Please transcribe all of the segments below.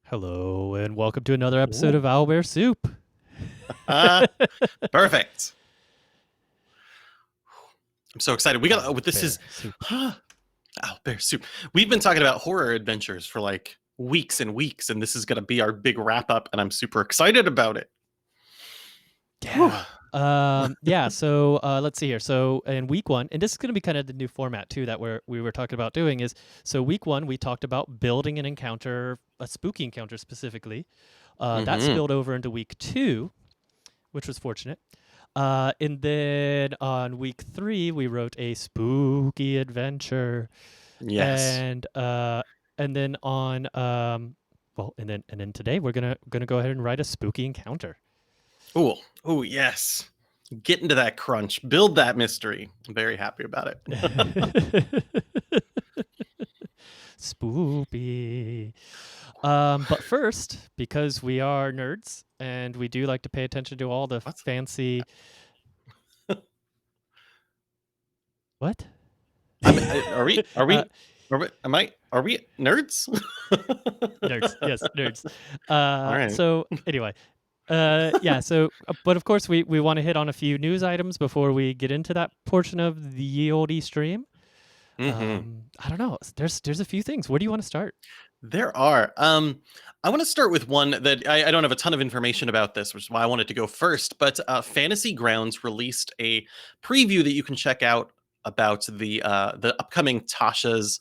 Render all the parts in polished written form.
Hello, and welcome to another episode Ooh. of Owlbear Soup. Uh, Perfect. I'm so excited. We got this is Owlbear Soup. Bear Soup. We've been talking about horror adventures for like weeks and weeks, and this is going to be our big wrap up, and I'm super excited about it. Whew. Yeah. Let's see here. So in week one, and this is going to be kind of the new format too that we were talking about doing is so week one we talked about building an encounter, a spooky encounter specifically. That Mm-hmm. spilled over into week two, which was fortunate. And then on week three we wrote a spooky adventure. Yes. And then on and then today we're gonna go ahead and write a spooky encounter. Ooh. Ooh. Yes. Get into that crunch. Build that mystery. I'm very happy about it. Spoopy. But first, because we are nerds and we do like to pay attention to all the What? fancy what? Are we? Are uh, we? Are we? Am I? Are we nerds? Nerds, yes, nerds. All right. So anyway, but of course we want to hit on a few news items before we get into that portion of the ye olde stream. Mm-hmm. I don't know. There's a few things. Where do you want to start? There are. I want to start with one that I don't have a ton of information about this, which is why I wanted to go first. But Fantasy Grounds released a preview that you can check out about the upcoming Tasha's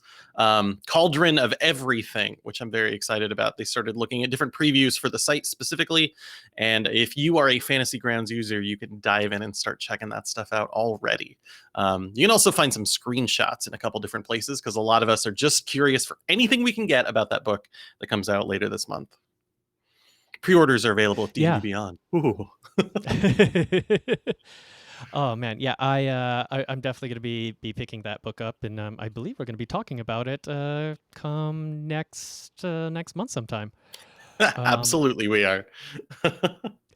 Cauldron of Everything, which I'm very excited about. They started looking at different previews for the site specifically, and if you are a Fantasy Grounds user, you can dive in and start checking that stuff out already. You can also find some screenshots in a couple different places because a lot of us are just curious for anything we can get about that book that comes out later this month. Pre-orders are available at D&D Yeah. Beyond. Ooh. Oh man, yeah. I'm definitely going to be picking that book up, and I believe we're going to be talking about it come next month sometime. Um, Absolutely, we are.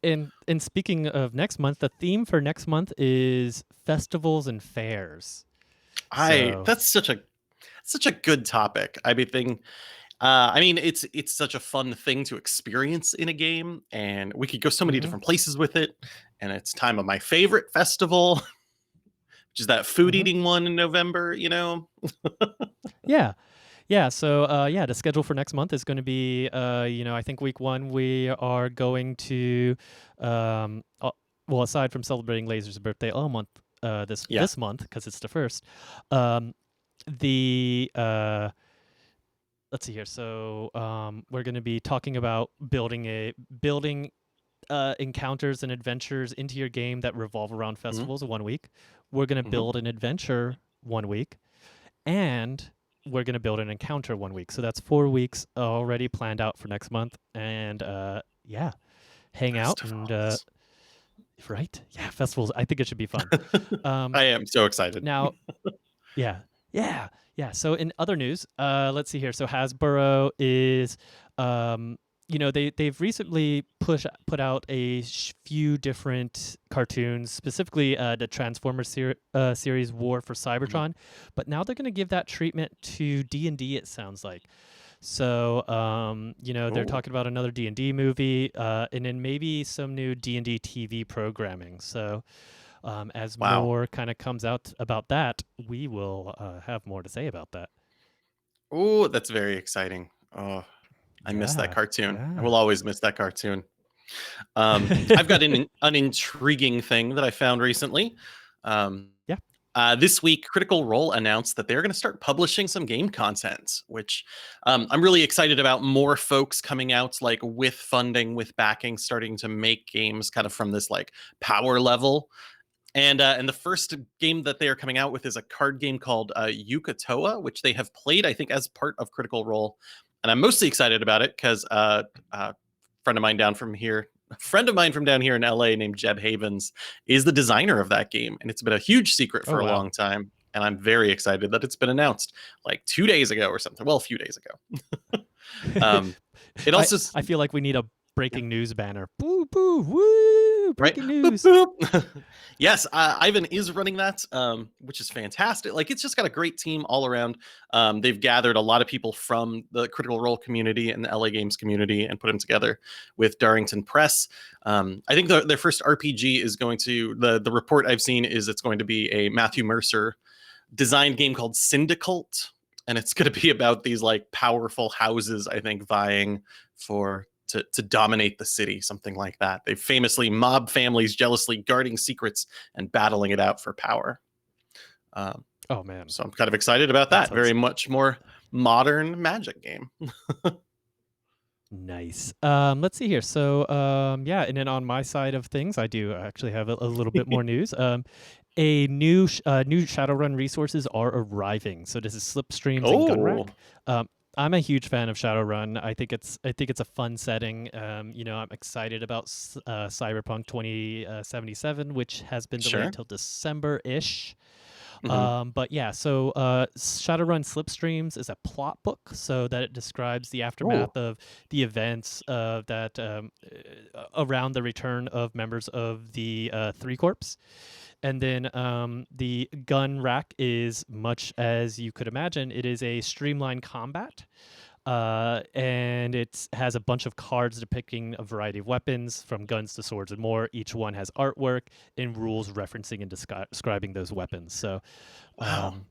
and speaking of next month, the theme for next month is festivals and fairs. So That's such a good topic. I mean, it's such a fun thing to experience in a game, and we could go so many mhm, different places with it. And it's time of my favorite festival, which is that food mhm. eating one in November. You know, Yeah. Yeah, so the schedule for next month is going to be, I think week one we are going to, well, aside from celebrating Laser's birthday all month, yeah. this month because it's the first, um, the let's see here. So we're going to be talking about building encounters and adventures into your game that revolve around Mhm, festivals 1 week. We're going to mhm. build an adventure 1 week, and we're going to build an encounter 1 week. So that's 4 weeks already planned out for next month. And hang out and Festivals. right, yeah, festivals. I think it should be fun. Um, I am so excited. now, yeah, yeah, yeah. So in other news, let's see here. So Hasbro is, they've recently put out a few different cartoons, specifically the Transformers series War for Mhm. Cybertron, but now they're going to give that treatment to D&D. It sounds like. So, they're Oh, talking about another D&D movie, and then maybe some new D&D TV programming. So, as wow. more kind of comes out about that, we will have more to say about that. Oh, that's very exciting. Oh, I miss that Yeah, cartoon. I yeah. will always miss that cartoon. I've got an intriguing thing that I found recently. Um, Yeah. this week, Critical Role announced that they're going to start publishing some game content, which I'm really excited about. More folks coming out, like with funding, with backing, starting to make games kind of from this like power level. And the first game that they are coming out with is a card game called Yukatoa, which they have played, I think, as part of Critical Role. And I'm mostly excited about it because friend of mine down from here, a friend of mine from down here in LA named Jeb Havens is the designer of that game. And it's been a huge secret Oh for a wow. long time. And I'm very excited that it's been announced like 2 days ago or something. Well, a few days ago. um, it I also, I feel like we need a breaking news banner. Boo boo woo. Woo! right? Breaking Boop, news. boop. Yes, Ivan is running that, which is fantastic. Like, it's just got a great team all around. They've gathered a lot of people from the Critical Role community and the LA Games community and put them together with Darrington Press. I think their first RPG is going to, the report I've seen is it's going to be a Matthew Mercer designed game called Syndicult, and it's going to be about these like powerful houses, I think, vying for to dominate the city, something like that. They famously mob families jealously guarding secrets and battling it out for power. Oh man, So I'm kind of excited about that that. Very sounds much more modern Magic game. nice. Let's see here. So, yeah, and then on my side of things, I do actually have a little bit more news. A new new Shadowrun resources are arriving. So this is Slipstreams and Oh, Gunrack. I'm a huge fan of Shadowrun. I think it's a fun setting. You know, I'm excited about Cyberpunk 2077, which has been sure. delayed till December-ish. Hmm. But yeah, so Shadowrun Slipstreams is a plot book, so that it describes the Oh, aftermath of the events that around the return of members of the Three Corps. And then the gun rack is much as you could imagine. It is a streamlined combat. And it has a bunch of cards depicting a variety of weapons, from guns to swords and more. Each one has artwork and rules referencing and describing those weapons. So, wow. um,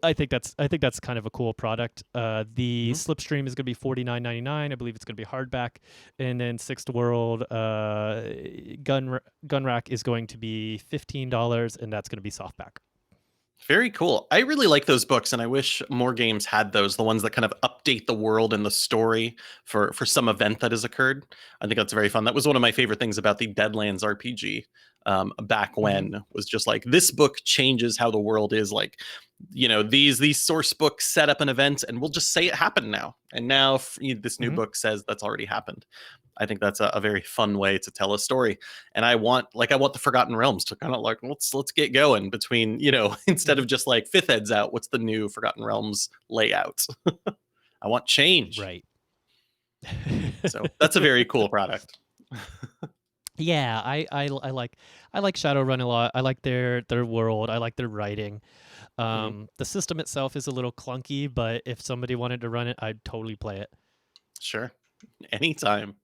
I think that's kind of a cool product. The Mhm. Slipstream is going to be $49.99. I believe it's going to be hardback, and then Sixth World Gun Rack is going to be $15, and that's going to be softback. Very cool. I really like those books, and I wish more games had those. The ones that kind of update the world and the story for some event that has occurred. I think that's very fun. That was one of my favorite things about the Deadlands RPG back Mm-hmm. when, was just like, this book changes how the world is. Like, these source books set up an event, and we'll just say it happened now. And now this new Mm-hmm. book says that's already happened. I think that's a very fun way to tell a story. And I want the Forgotten Realms to kind of like, let's get going between, instead Mm-hmm. of just like fifth heads out, what's the new Forgotten Realms layout? I want change. Right. So that's a very cool product. Yeah, I like Shadowrun a lot. I like their world. I like their writing. Mhm. The system itself is a little clunky, but if somebody wanted to run it, I'd totally play it. Sure. Anytime.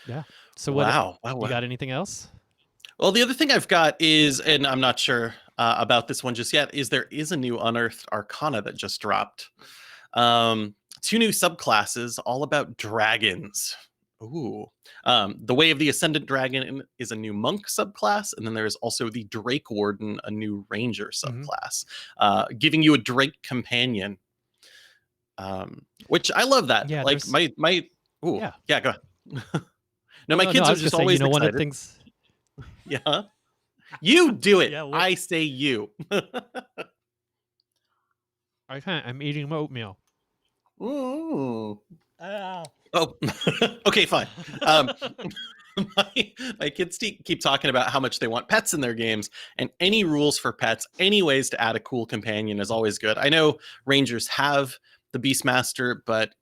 Yeah. So what Wow. Wow. you Wow. got anything else? Well, the other thing I've got is, and I'm not sure about this one just yet, is there is a new Unearthed Arcana that just dropped. Two new subclasses all about dragons. Ooh. The Way of the Ascendant Dragon is a new monk subclass, and then there's also the Drake Warden, a new ranger Hmm. subclass, giving you a Drake companion. Which I love that. Yeah, Like there's my ooh, yeah. yeah, go ahead. No, Oh my no, no, kids I are was gonna just say, you always know, one of the excited. things. Yeah. You do it. Yeah, what I say you. I can't. I'm eating oatmeal. Ooh. Ah. Oh, okay, fine. Um, my kids keep talking about how much they want pets in their games, and any rules for pets, any ways to add a cool companion is always good. I know Rangers have the Beastmaster, but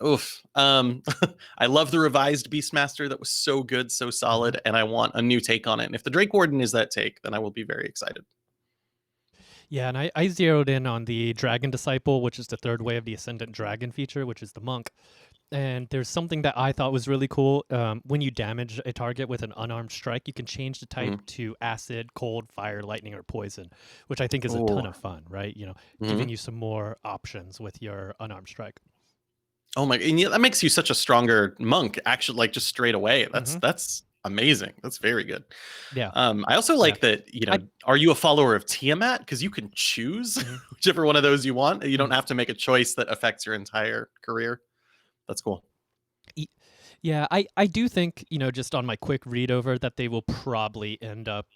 oof. I love the revised Beastmaster. That was so good, so Mhm. solid, and I want a new take on it. And if the Drake Warden is that take, then I will be very excited. Yeah, and I zeroed in on the Dragon Disciple, which is the third way of the Ascendant Dragon feature, which is the monk. And there's something that I thought was really cool. When you damage a target with an unarmed strike, you can change the type Mm. to acid, cold, fire, lightning, or poison, which I think is a ton Oh. of fun, right? You know, giving Mhm. you some more options with your unarmed strike. Oh my, and yeah, that makes you such a stronger monk, actually, like just straight away. That's Hmm. that's amazing. That's very good. Yeah, I also yeah. like that, I are you a follower of Tiamat? Because you can choose mhm. whichever one of those you want. You don't Mm. have to make a choice that affects your entire career. That's cool. Y- Yeah, I do think, you know, just on my quick read over, that they will probably end up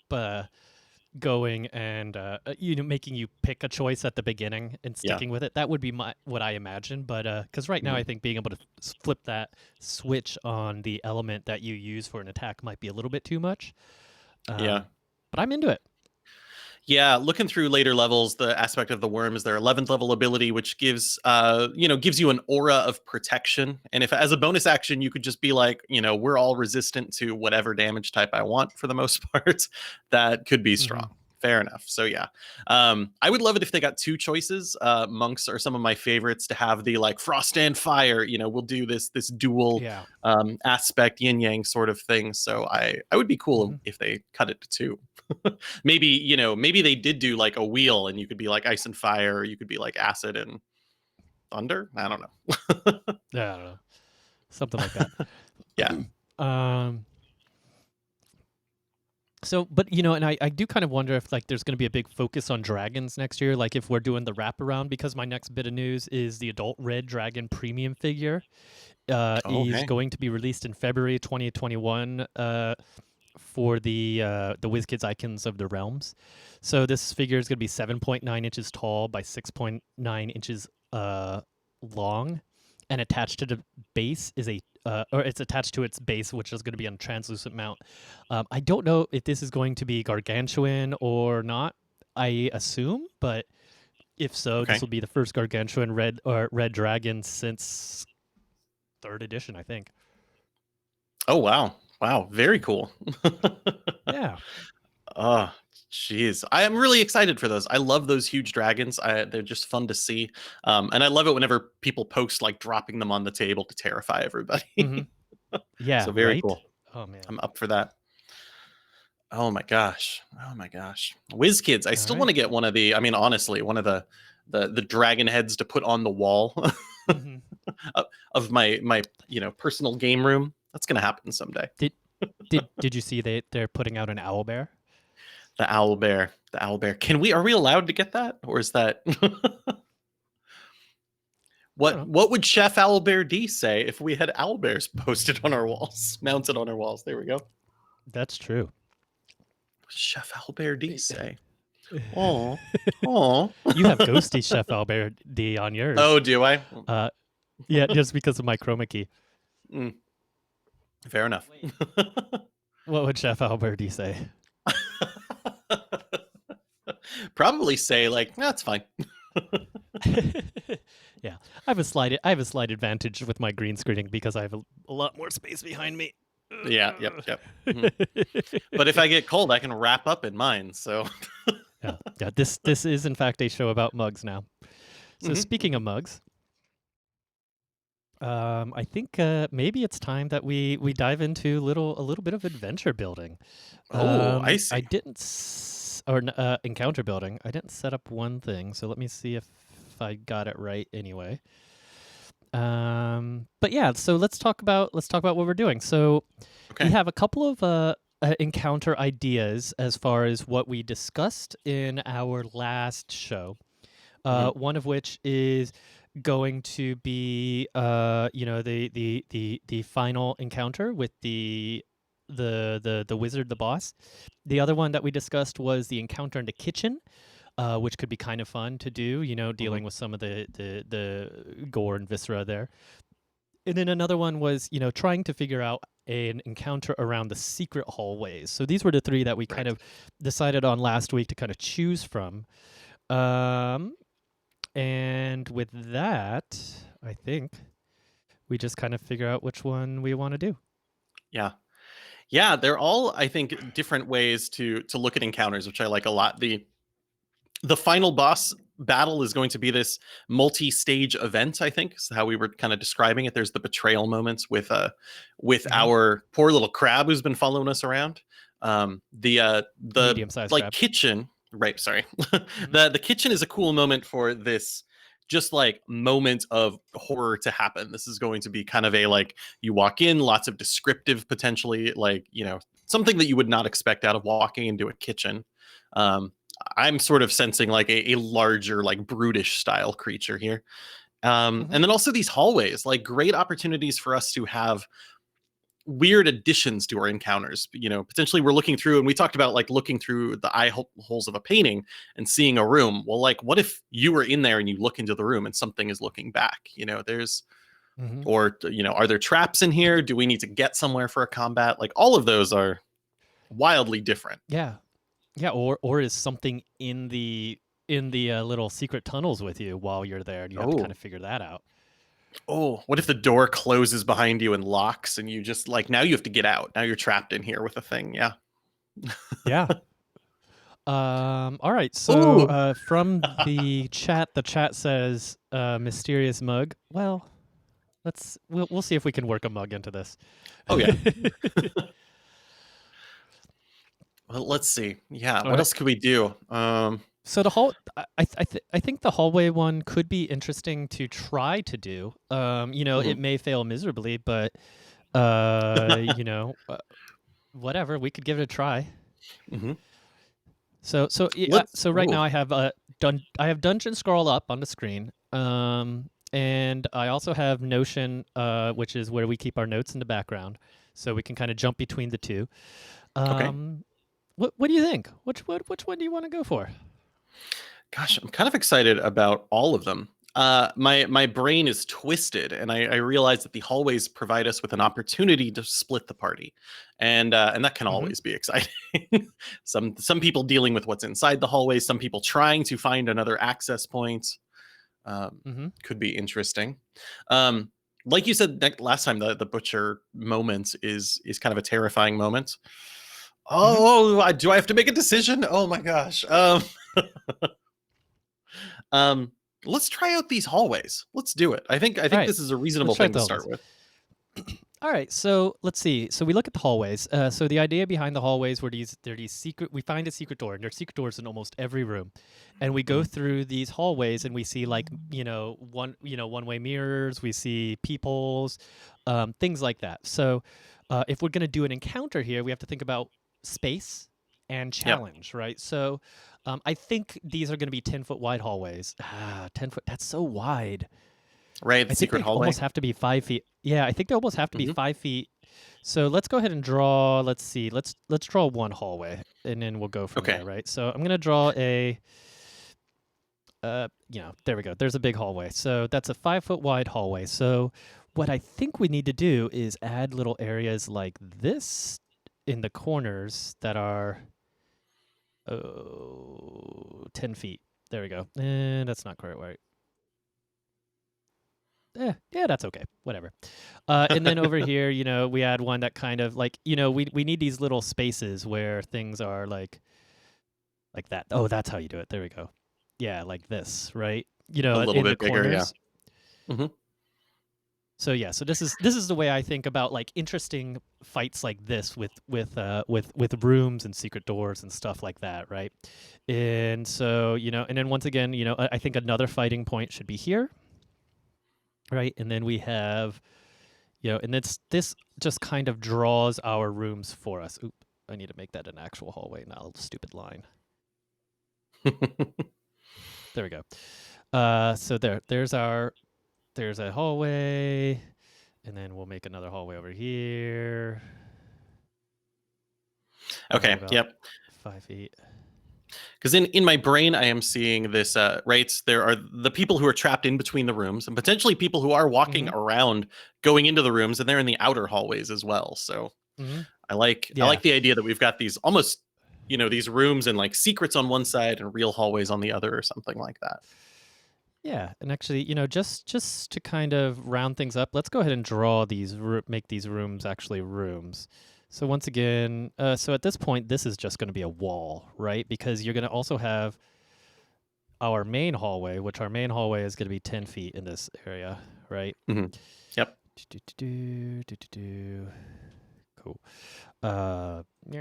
going and you know, making you pick a choice at the beginning and Yeah. sticking with it. That would be my what I imagine. But because right now Mhm. I think being able to flip that switch on the element that you use for an attack might be a little bit too much. Yeah. Um, but I'm into it. Yeah, looking through later levels, the aspect of the worm is their 11th level ability, which gives gives you an aura of protection. And if as a bonus action, you could just be like, we're all resistant to whatever damage type I want for the most part, that could be Hmm. strong. Fair enough. So yeah, I would love it if they got two choices. Monks are some of my favorites to have the like frost and fire. We'll do this dual Yeah. aspect yin yang sort of thing. So I would be cool Hmm. if they cut it to two. Maybe maybe they did do like a wheel and you could be like ice and fire, or you could be like acid and thunder. I don't know. Yeah, I don't know. Something like that. Yeah. um So, but and I do kind of wonder if like there's going to be a big focus on dragons next year, like if we're doing the wraparound, because my next bit of news is the adult red dragon premium figure Oh, is okay. going to be released in February 2021 for the WizKids Icons of the Realms. So this figure is going to be 7.9 inches tall by 6.9 inches long, and attached to the base is a or it's attached to its base, which is going to be on a translucent mount. I don't know if this is going to be gargantuan or not. I assume, but if so, this Okay. will be the first gargantuan red dragon since third edition, I think. Oh, wow. Wow. Very cool. Yeah. Oh, jeez. I am really excited for those. I love those huge dragons. They're just fun to see. And I love it whenever people post like dropping them on the table to terrify Hmm. everybody. Yeah. So very Right. cool. Oh man. I'm up for that. Oh my gosh. Oh my gosh. Whiz Kids. I All still right. want to get one of the, I mean, honestly, one of the dragon heads to put on the wall Hmm. of my personal game room. That's gonna happen someday. Did did you see they're putting out an owl bear? The owl bear. The owl bear. Are we allowed to get that? Or is that I don't know. what would Chef Owlbear D say if we had owl bears posted on our walls, mounted on our walls? There we go. What That's true. would Chef Owlbear D say? Oh, oh. You have ghosty Chef Albert D on yours. Oh, do I? Uh, yeah, just because of my chroma key. Mm, fair enough. What would Chef Albert D say? Probably say like, that's fine. Yeah, I have a slight advantage with my green screening because I have a lot more space behind me. Yeah, yep. Mhm. But if I get cold, I can wrap up in mine. So, Yeah, yeah. This is in fact a show about mugs now. So Mhm. speaking of mugs, I think maybe it's time that we dive into a little bit of adventure building. Oh, I I see. didn't or encounter building. I didn't set up one thing, so let me see if I got it right anyway. But yeah, so let's talk about what we're doing. So we Okay. have a couple of encounter ideas as far as what we discussed in our last show. Mhm. One of which is going to be the final encounter with the wizard, the boss. The other one that we discussed was the encounter in the kitchen, which could be kind of fun to do, Mhm. dealing with some of the gore and viscera there. And then another one was, trying to figure out an encounter around the secret hallways. So these were the three that we kind Right. of decided on last week to kind of choose from. Um, and with that, I think we just kind of figure out which one we want to do. Yeah. Yeah, they're all, I think, different ways to look at encounters, which I like a lot. The final boss battle is going to be this multi-stage event, I think is how we were kind of describing it. There's the betrayal moments with Hmm. our poor little crab who's been following us around. The Medium-sized like crab. kitchen, right? Sorry. Hmm. The kitchen is a cool moment for this just like moment of horror to happen. This is going to be kind of a like you walk in, lots of descriptive potentially, like, something that you would not expect out of walking into a kitchen. Um, I'm sort of sensing like a larger, like brutish style creature here. Hmm. And then also these hallways, like great opportunities for us to have weird additions to our encounters. Potentially we're looking through, and we talked about like looking through the holes of a painting and seeing a room. Well, like, what if you were in there and you look into the room and something is looking back? There's, Hmm. or, are there traps in here? Do we need to get somewhere for a combat? Like, all of those are wildly different. Yeah. Yeah, or is something in the little secret tunnels with you while you're there, and you have to kind Oh, of figure that out. oh, what if the door closes behind you and locks, and you just like now you have to get out. Now you're trapped in here with a thing. Yeah. Yeah. All right. So Ooh. from the chat says mysterious mug. Well, we'll see if we can work a mug into this. Oh yeah. Well, let's see. Yeah. All What right. else could we do? So I think the hallway one could be interesting to try to do. You know, it Mhm. may fail miserably, but you know, whatever. We could give it a try. Mhm. Let's. So right Ooh. now I have Dungeon Scroll up on the screen. And I also have Notion, which is where we keep our notes in the background, so we can kind of jump between the two. Okay. Um, what do you think? Which one do you want to go for? Gosh, I'm kind of excited about all of them. My brain is twisted, and I realize that the hallways provide us with an opportunity to split the party, and that can Mm-hmm. always be exciting. Some people dealing with what's inside the hallways, some people trying to find another access point. Um, Mm-hmm. could be interesting. Um, like you said last time, the butcher moment is kind of a terrifying moment. Mm-hmm. Oh, do I have to make a decision? Oh my gosh. Um, let's try out these hallways. Let's do it. I All think right. this is a Let's reasonable try thing the to start hallways. with. All right, so let's see. So we look at the hallways. So the idea behind the hallways were they're these secret. We find a secret door, and there's secret doors in almost every room, and we go Mhm. through these hallways, and we see like one way mirrors. We see peepholes, things like that. So if we're gonna do an encounter here, we have to think about space and Yep. challenge, right? So I think these are gonna be 10-foot wide hallways. 10 foot. That's so wide. Right. The I think secret they hallway. almost have to be 5 feet. Yeah, I think they almost have to be Hmm. 5 feet. So let's go ahead and draw. Let's see. Let's draw one hallway, and then we'll go from Okay. there, right? So I'm gonna draw a. There we go. There's a big hallway. So that's a 5 foot wide hallway. So what I think we need to do is add little areas like this in the corners that are 10 feet. There we go. And that's not quite right. Yeah, that's okay. Whatever. And then over here, we add one that kind of like, we need these little spaces where things are like that. Oh, that's how you do it. There we go. Yeah, like this, right? A little In the bit bigger. Yeah. corners. Hmm. So yeah, so this is the way I think about like interesting fights like this with rooms and secret doors and stuff like that, right? And so, and then once again, I think another fighting point should be here, right? And then we have and this just kind of draws our rooms for us. Oop, I need to make that an actual hallway, not a stupid line. There we go. So there's a hallway, and then we'll make another hallway over here. Probably Okay. about Yep. 5 feet. Because in my brain, I am seeing this. Right. There are the people who are trapped in between the rooms, and potentially people who are walking Mm-hmm. around, going into the rooms, and they're in the outer hallways as well. So Mm-hmm. I Yeah. like the idea that we've got these almost these rooms and like secrets on one side and real hallways on the other or something like that. Yeah, and actually, just to kind of round things up, let's go ahead and draw make these rooms actually rooms. So once again, so at this point, this is just going to be a wall, right? Because you're going to also have our main hallway, which our main hallway is going to be 10 feet in this area, right? Hmm. Yep. Cool. There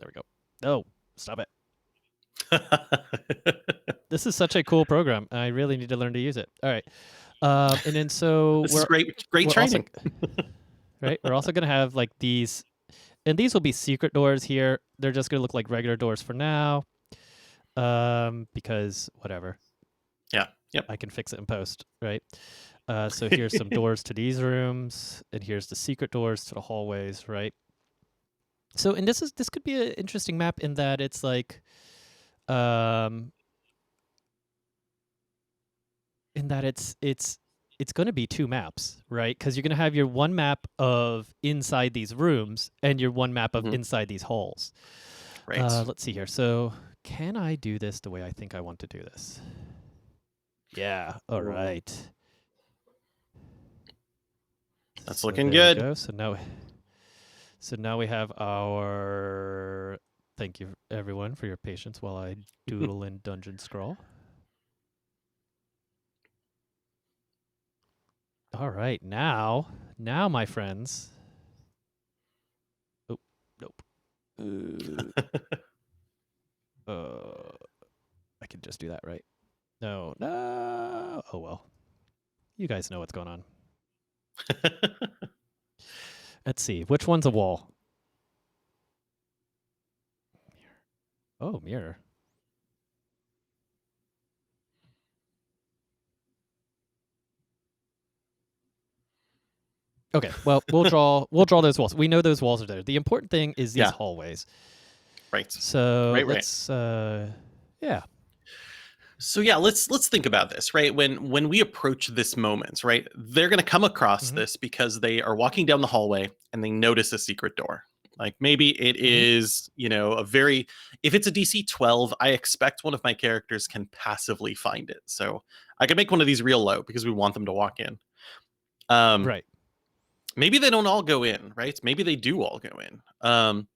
we go. Oh, stop it. This is such a cool program. I really need to learn to use it. All right. And then so This is great we're also training. right. We're also gonna have like these, and these will be secret doors here. They're just gonna look like regular doors for now, because whatever. Yeah. Yep. I can fix it in post, right? So here's some doors to these rooms, and here's the secret doors to the hallways, right? So, and this could be an interesting map in that it's like, um, in that it's going to be two maps, right? Because you're going to have your one map of inside these rooms and your one map of Mhm. inside these halls. Right. Let's see here. So can I do this the way I think I want to do this? Yeah. All Ooh, right. that's So looking there we good. go. So now we have our. Thank you everyone for your patience while I doodle in Dungeon Scroll. All right, now, my friends. Oh, nope. I can just do that, right? No, no. Oh well. You guys know what's going on. Let's see. Which one's a wall? Oh, mirror. Okay. Well, we'll draw those walls. We know those walls are there. The important thing is these Yeah. hallways. Right. So Right. let's yeah. So yeah, let's think about this, right? When we approach this moment, right? They're going to come across Mhm. this because they are walking down the hallway and they notice a secret door. Like maybe it Mhm. is, a very if it's a DC 12, I expect one of my characters can passively find it. So I can make one of these real low because we want them to walk in. Um Right. maybe they don't all go in, right? Maybe they do all go in.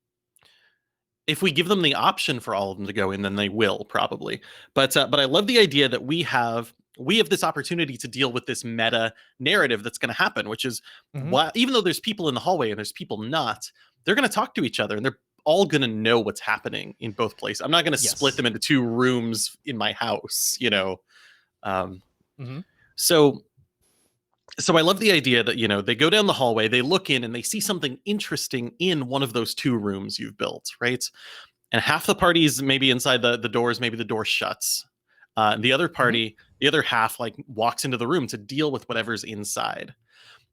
If we give them the option for all of them to go in, then they will probably. But I love the idea that we have this opportunity to deal with this meta narrative that's going to happen, which is Mhm. why even though there's people in the hallway and there's people not, they're going to talk to each other and they're all going to know what's happening in both places. I'm not going to split Yes. them into two rooms in my house. Um, Mhm. so so I love the idea that they go down the hallway, they look in, and they see something interesting in one of those two rooms you've built, right? And half the party's maybe inside the doors, maybe the door shuts. And the other Mhm. party, the other half, like walks into the room to deal with whatever's inside.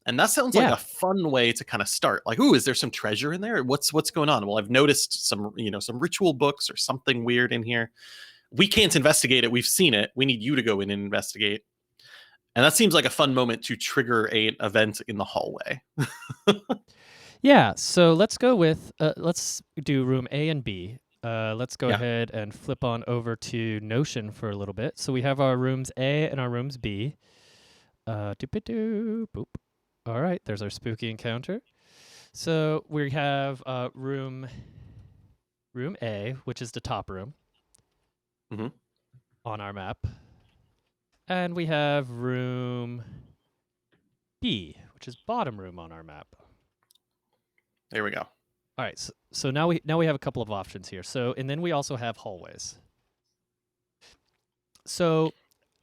And that sounds like Yeah. a fun way to kind of start. Like, ooh, is there some treasure in there? What's going on? Well, I've noticed some ritual books or something weird in here. We can't investigate it. We've seen it. We need you to go in and investigate. And that seems like a fun moment to trigger an event in the hallway. Yeah, so let's do room A and B. Let's go Yeah. ahead and flip on over to Notion for a little bit. So we have our rooms A and our rooms B. Doop-a-doo, boop. All right, there's our spooky encounter. So we have room A, which is the top room Hmm. on our map, and we have room B, which is bottom room on our map. There we go. All right, so now we have a couple of options here. So and then we also have hallways. So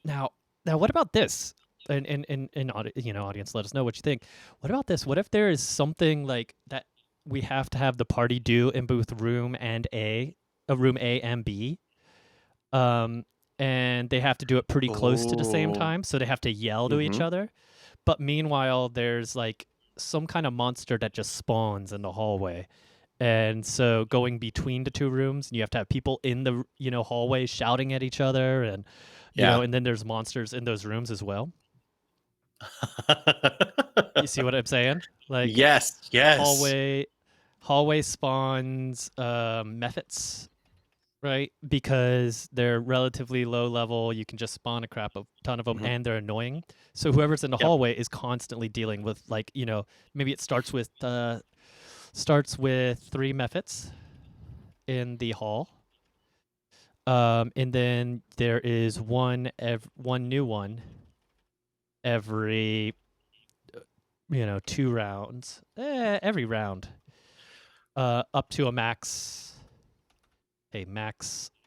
now what about this? And audience, let us know what you think. What about this? What if there is something like that we have to have the party do in both room A and B, um, and they have to do it pretty close to the same Oh. time, so they have to yell to each Hmm. other. But meanwhile, there's like some kind of monster that just spawns in the hallway. And so going between the two rooms, you have to have people in the hallway shouting at each other, and Yeah. and then there's monsters in those rooms as well. You see what I'm saying? Like Yes, yes. hallway hallway spawns methods, right? Because they're relatively low level, you can just spawn a ton of them, Mhm. and they're annoying. So whoever's in the Yep. hallway is constantly dealing with maybe it starts with 3 methods in the hall. And then there is one new one every 2 rounds. Every round. Up to a max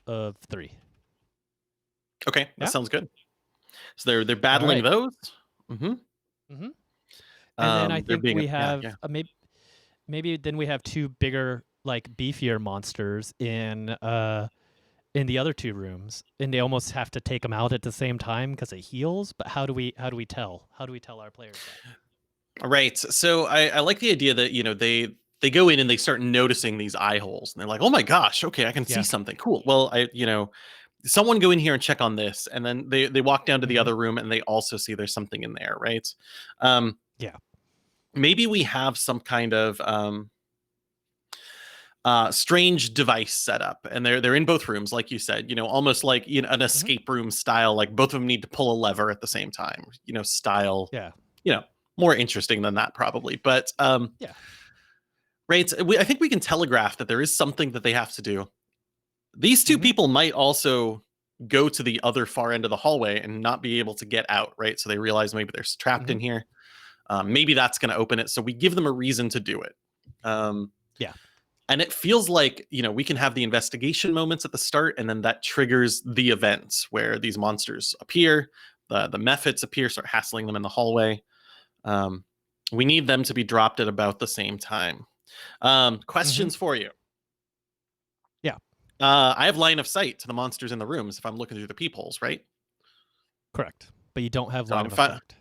of 3. Okay, that Yeah. sounds good. So they're All battling right. those. hmm Mhm. And then I They're think being we yeah, have yeah. maybe then we have 2 bigger, like beefier monsters in the other 2 rooms, and they almost have to take them out at the same time because it heals. But how do we tell? How do we tell our players that? Right. So I like the idea that they go in and they start noticing these eye holes and they're like, oh my gosh, okay, I can see Yeah. something. Cool. Well, someone go in here and check on this, and then they walk down to the Mhm. other room and they also see there's something in there, right? Um, Yeah. maybe we have some kind of strange device setup, and they're in both rooms, like you said. Almost like an Hmm. escape room style. Like both of them need to pull a lever at the same time. Style. Yeah. You know, more interesting than that probably, but Yeah. right. I think we can telegraph that there is something that they have to do. These two Hmm. people might also go to the other far end of the hallway and not be able to get out, right? So they realize maybe they're trapped Hmm. in here. Maybe that's going to open it. So we give them a reason to do it. Um, Yeah. and it feels like, we can have the investigation moments at the start, and then that triggers the events where these monsters appear, the Mephits appear, start hassling them in the hallway. Um, we need them to be dropped at about the same time. Hmm. Questions for you. Yeah. I have line of sight to the monsters in the rooms if I'm looking through the peepholes, right? Correct. But you don't have So line I'm of fine. effect.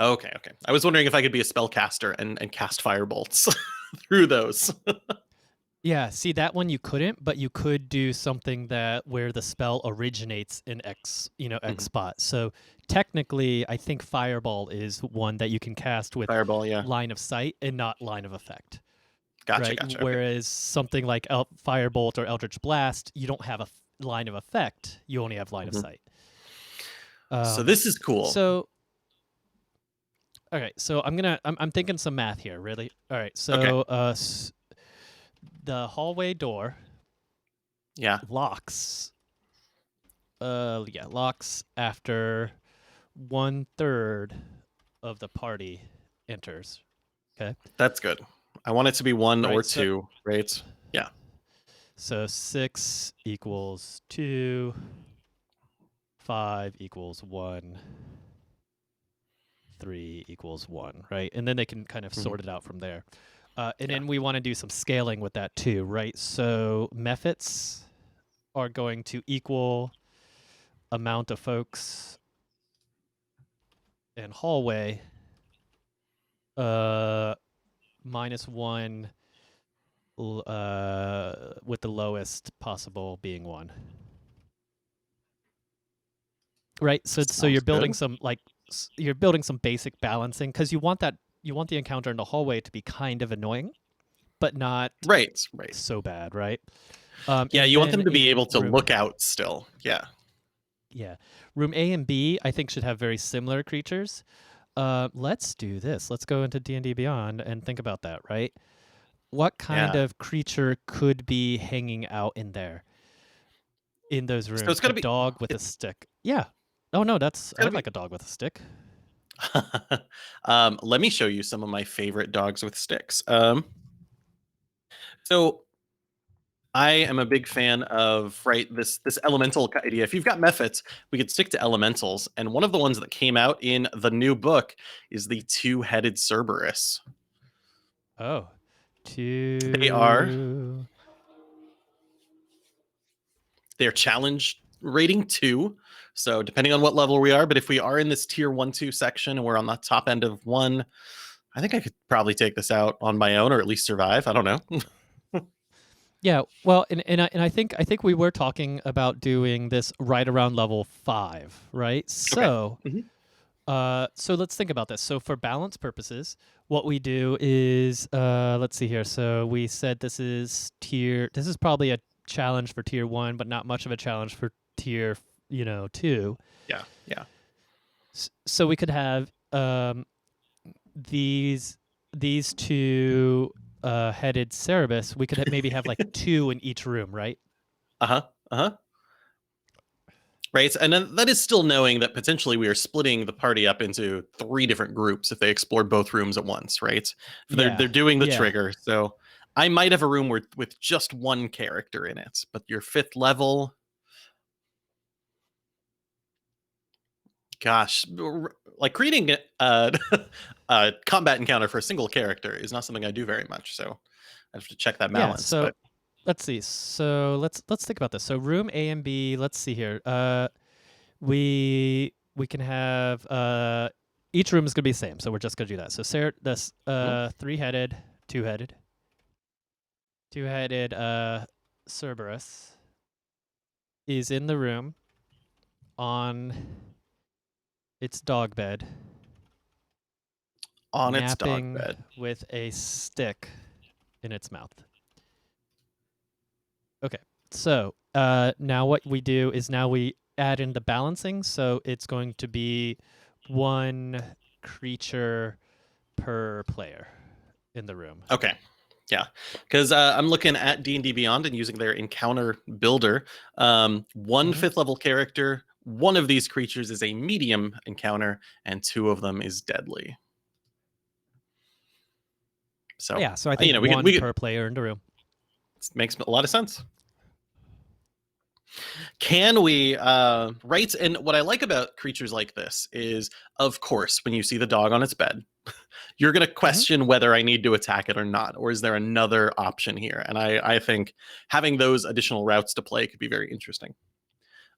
Okay, okay. I was wondering if I could be a spellcaster and cast firebolts through those. Yeah, see that one you couldn't, but you could do something that where the spell originates in X Mhm. spot. So technically, I think Fireball is one that you can cast with Fireball, yeah. line of sight and not line of effect, Gotcha, right? gotcha. Okay. Whereas something like Firebolt or Eldritch Blast, you don't have a line of effect; you only have line of Mhm. sight. So Um, this is cool. so okay, so I'm thinking some math here, really. All right, Okay. so the hallway door Yeah, locks. Yeah, locks after 1/3 of the party enters. Okay, that's good. I want it to be one or right. So two, right? Yeah. 6 equals 2, 5 equals 1, 3 equals 1, right? And then they can kind of Mhm. sort it out from there. And Yeah. then we want to do some scaling with that too, right? So Mephits are going to equal amount of folks in hallway uh -1 with the lowest possible being 1. Right? So you're Sounds building good. some you're building some basic balancing cuz you want the encounter in the hallway to be kind of annoying, but not Right, right. so bad, right? Yeah, And you want then them to be in able to look out still. Yeah. yeah, room A and B I think should have very similar creatures. Let's do this. Let's go into D&D Beyond and think about that, right? What kind Yeah. of creature could be hanging out in there in those So rooms? it's A gonna be dog with a it's stick. Yeah. Oh no, it's I gonna be like a dog with a stick. let me show you some of my favorite dogs with sticks. So I am a big fan of this elemental idea. If you've got Mephits, we could stick to elementals, and one of the ones that came out in the new book is the two-headed Cerberus. Oh. They are 2. their challenge rating 2. So depending on what level we are, but if we are in this tier 1-2 section and we're on the top end of 1, I think I could probably take this out on my own or at least survive. I don't know. Yeah, well, and I think we were talking about doing this right around level 5, right? Okay. So, Mhm. so let's think about this. So for balance purposes, what we do is let's see here. So we said this is probably a challenge for tier 1, but not much of a challenge for tier, 2. Yeah. Yeah. So we could have these these two headed Cerebus. We could maybe have like 2 in each room, right? Uh-huh. Uh-huh. Right. And then that is still knowing that potentially we are splitting the party up into 3 different groups if they explore both rooms at once, right? If they're Yeah. doing the Yeah. trigger. So I might have a room with just one character in it, but your 5th level, gosh, like creating a combat encounter for a single character is not something I do very much. So I have to check that Yeah. balance. So But let's see. So let's think about this. So room A and B, let's see here. We can have each room is gonna be the same. So we're just gonna do that. So this mhm. 3-headed, two-headed Cerberus is in the room on its dog bed, On its dog napping bed. with a stick in its mouth. Okay. So now what we do is now we add in the balancing. So it's going to be one creature per player in the room. Okay. Yeah, because I'm looking at D&D Beyond and using their encounter builder. One Mhm. 5th level character, one of these creatures is a medium encounter, and two of them is deadly. So, Yeah. So I think we one could per player in the room. makes a lot of sense. Can we right? And what I like about creatures like this is, of course, when you see the dog on its bed, you're going to Mhm. question whether I need to attack it or not, or is there another option here? And I think having those additional routes to play could be very interesting.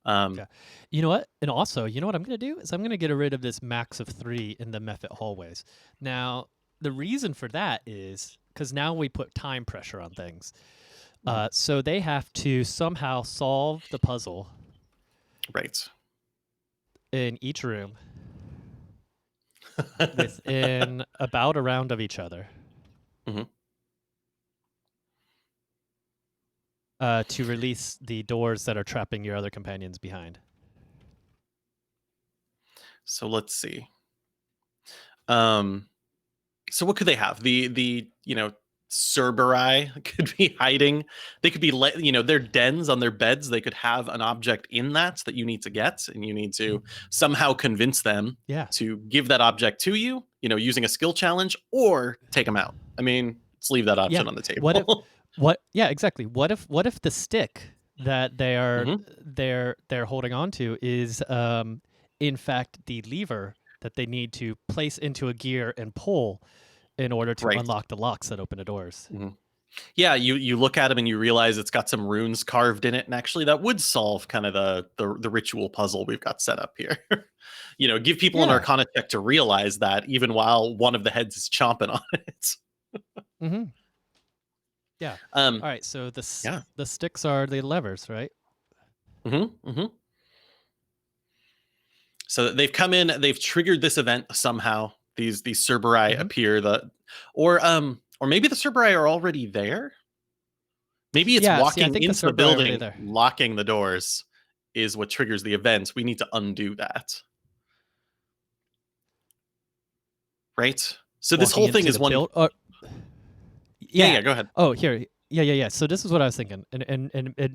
Yeah. You know what? And also, you know what I'm going to do is I'm going to get rid of this max of 3 in the Mephit hallways. Now, the reason for that is because now we put time pressure on things. So they have to somehow solve the puzzle Right. in each room within about a round of each other Mhm. to release the doors that are trapping your other companions behind. So let's see. So what could they have? The Cerberus could be hiding. They could be their dens on their beds. They could have an object in that you need to get, and you need to somehow convince them Yeah. to give that object to you. Using a skill challenge or take them out. I mean, let's leave that Yeah. option on the What if table. yeah, exactly. What if the stick that Mhm. they're holding on to is in fact the lever that they need to place into a gear and pull in order to Right. unlock the locks that open the doors. Mhm. Yeah, you look at them and you realize it's got some runes carved in it, and actually that would solve kind of the ritual puzzle we've got set up here. Give people an Yeah. Arcana check to realize that even while one of the heads is chomping on it. Mhm. Yeah. Um, All right, so yeah. the sticks are the levers, right? Hmm. So they've come in, they've triggered this event somehow. These Cerberus Mhm. appear, or maybe the Cerberus are already there. Maybe it's Yeah, see, I walking think the into the Cerberus are already building, there. locking the doors is what triggers the event. We need to undo that. Right? So this Walking whole thing into is the one. build Yeah, yeah. yeah, go ahead. Oh, here. Yeah. So this is what I was thinking, and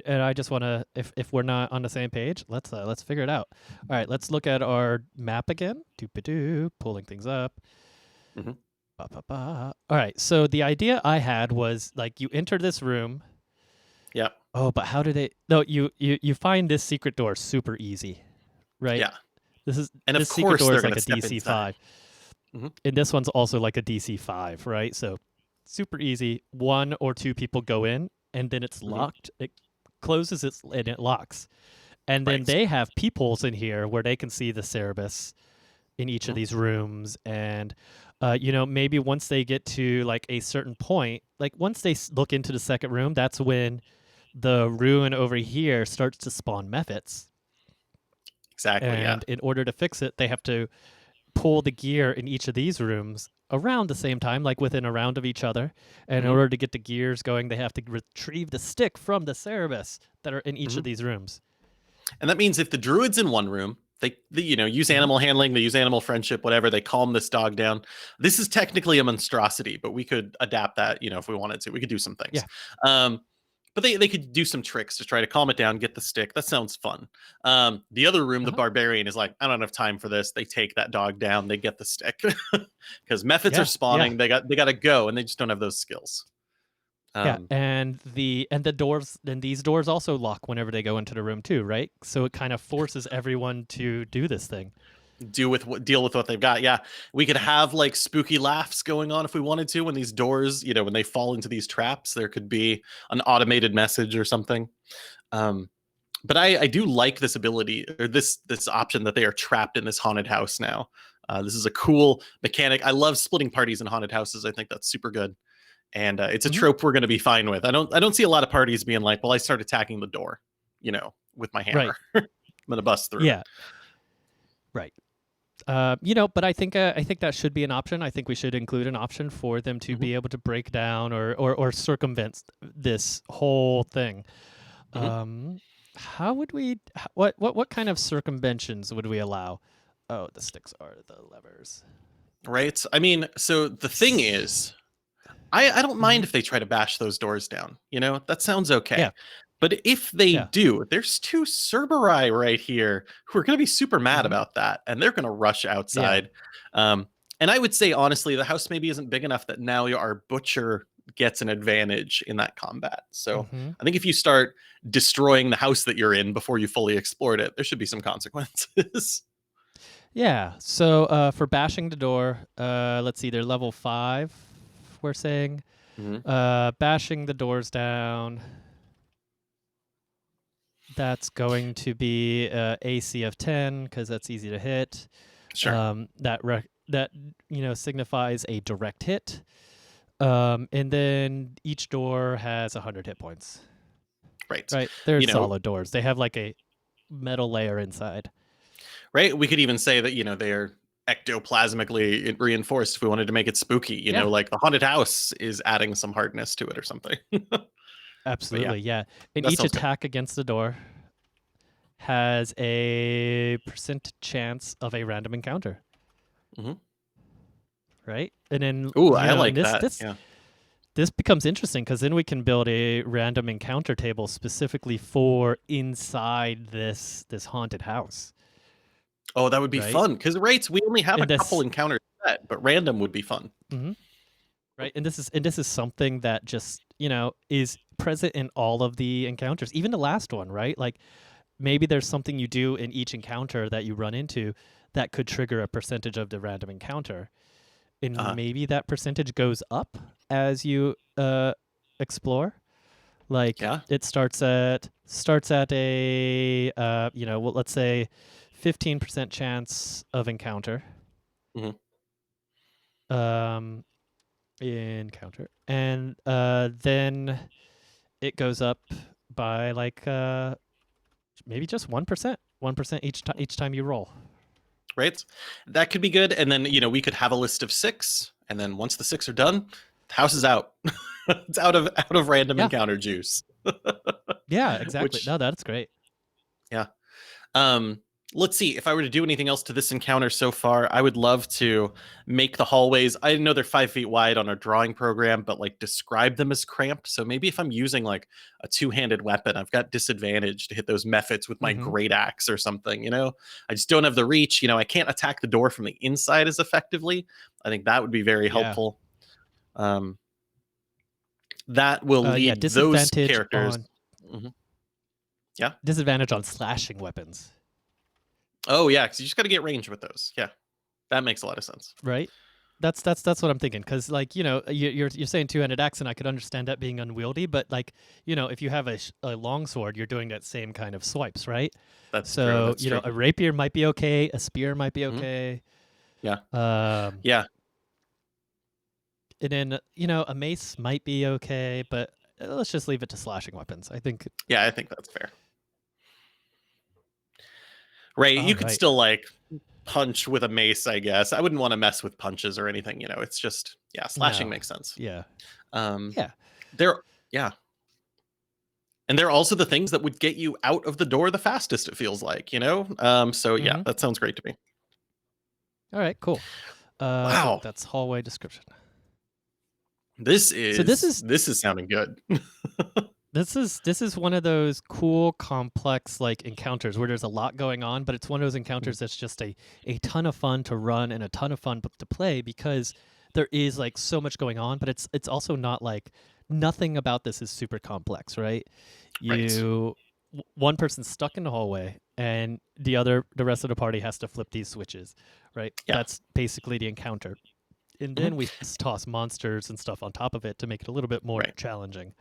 I just want to, if we're not on the same page, let's figure it out. All right, let's look at our map again. Doop-a-doo, pulling things up. Mhm. Ba-ba-ba. All right, so the idea I had was like you enter this room. Yeah. Oh, but how do they? No, you find this secret door super easy, right? Yeah. This is And of this secret course door they're is going like to a step DC inside. 5, Mhm. and this one's also like a DC 5, right? So super easy. One or two people go in, and then it's Mhm. locked. It closes its and it locks, and then Right. they have peepholes in here where they can see the Cerebus in each of Mhm. these rooms, and maybe once they get to like a certain point, like once they look into the second room, that's when the ruin over here starts to spawn mephits. Exactly, yeah. And in order to fix it, they have to pull the gear in each of these rooms around the same time, like within a round of each other. And in Mhm. order to get the gears going, they have to retrieve the stick from the Cerebus that are in each of Mhm. these rooms. And that means if the druid's in one room, they use Hmm. animal handling, they use animal friendship, whatever, they calm this dog down. This is technically a monstrosity, but we could adapt that, if we wanted to. We could do some things. Yeah. Um, but they could do some tricks to try to calm it down, get the stick. That sounds fun. The other room, the Uh-huh. barbarian is like, I don't have time for this. They take that dog down, they get the stick. Because methods are Yeah. Yeah. spawning, they gotta go, and they just don't have those skills. Yeah, Um, and the doors, and these doors also lock whenever they go into the room too, right? So it kind of forces everyone to do this thing. deal with what they've got. Yeah, we could have like spooky laughs going on if we wanted to when these doors, when they fall into these traps, there could be an automated message or something. Um, but I do like this ability or this option that they are trapped in this haunted house now. This is a cool mechanic. I love splitting parties in haunted houses. I think that's super good, and it's a Hmm. trope we're going to be fine with. I don't see a lot of parties being like, well, I start attacking the door, with my Right. hammer. I'm gonna bust through it. Yeah. Right. But I think that should be an option. I think we should include an option for them to Mhm. be able to break down or circumvent this whole thing. Mhm. How would we? What kind of circumventions would we allow? Oh, the sticks are the levers. Right. I mean, so the thing is, I don't mind Hmm. if they try to bash those doors down. That sounds Yeah, okay. But if they yeah. do, there's two Cerberus right here who are going to be super mad Hmm. about that, and they're going to rush Yeah. outside. Um, and I would say honestly, the house maybe isn't big enough that now our butcher gets an advantage in that combat. So Hmm. I think if you start destroying the house that you're in before you fully explored it, there should be some consequences. Yeah. So for bashing the door, let's see, they're level 5. We're saying Mhm. bashing the doors down. That's going to be AC of 10 because that's easy to hit. Sure. That signifies a direct hit. And then each door has 100 hit points. Right. Right? They're You know, solid doors. They have like a metal layer inside. right? We could even say that, they're ectoplasmically reinforced if we wanted to make it spooky, Yeah, like the haunted house is adding some hardness to it or something. But yeah, absolutely. Yeah. And that each sounds good. attack against the door has a percent chance of a random encounter. Hmm. Right? And then Ooh, I and like this that. this Yeah. this becomes interesting because then we can build a random encounter table specifically for inside this haunted house. Oh, that would be Right? fun because right, we only have a And couple this encounters set, but random would be fun. mhm, right? And this is something that just, is present in all of the encounters, even the last one, right? Like maybe there's something you do in each encounter that you run into that could trigger a percentage of the random encounter. And Uh, maybe that percentage goes up as you explore. Like yeah. it starts at a well, let's say 15% chance of encounter. Hmm. Um encounter. And then it goes up by like maybe just 1%. 1% each time you roll. Right. That could be good. And then, we could have a list of 6. And then once the 6 are done, the house is out. It's out of random Yeah. encounter juice. Yeah, exactly. Which, No, that's great. yeah. Um, let's see. If I were to do anything else to this encounter so far, I would love to make the hallways. I know they're 5 feet wide on our drawing program, but like describe them as cramped. So maybe if I'm using like a two-handed weapon, I've got disadvantage to hit those methods with my Mhm. great axe or something. I just don't have the reach. I can't attack the door from the inside as effectively. I think that would be very Yeah. helpful. Um, that will Yeah, lead those characters. Mhm. Yeah. disadvantage on slashing weapons, Oh yeah, because you just got to get range with those. Yeah, that makes a lot of sense. right? That's what I'm thinking because like you're saying two-handed axe and I could understand that being unwieldy, but like if you have a long sword, you're doing that same kind of swipes, right? That's true. So That's true. a rapier might be okay, a spear might be Mhm. okay, Yeah. um, Yeah. and then a mace might be okay, but let's just leave it to slashing weapons. I think. Yeah, I think that's fair. Right. All You could right. still like punch with a mace, I guess. I wouldn't want to mess with punches or anything. It's just, yeah, slashing No. makes sense. Yeah. Um, Yeah. there, yeah. And they're also the things that would get you out of the door the fastest, it feels like. So yeah, Mm-hmm. that sounds great to me. All right. Cool. Wow. That's hallway description. This So this is is this is sounding good. this is one of those cool, complex like encounters where there's a lot going on, but it's one of those encounters that's just a ton of fun to run and a ton of fun to play because there is like so much going on, but it's also not like nothing about this is super complex, right? Right. One person's stuck in the hallway and the rest of the party has to flip these switches, right? Yeah. That's basically the encounter. And Mhm. then we toss monsters and stuff on top of it to make it a little bit more Right. challenging.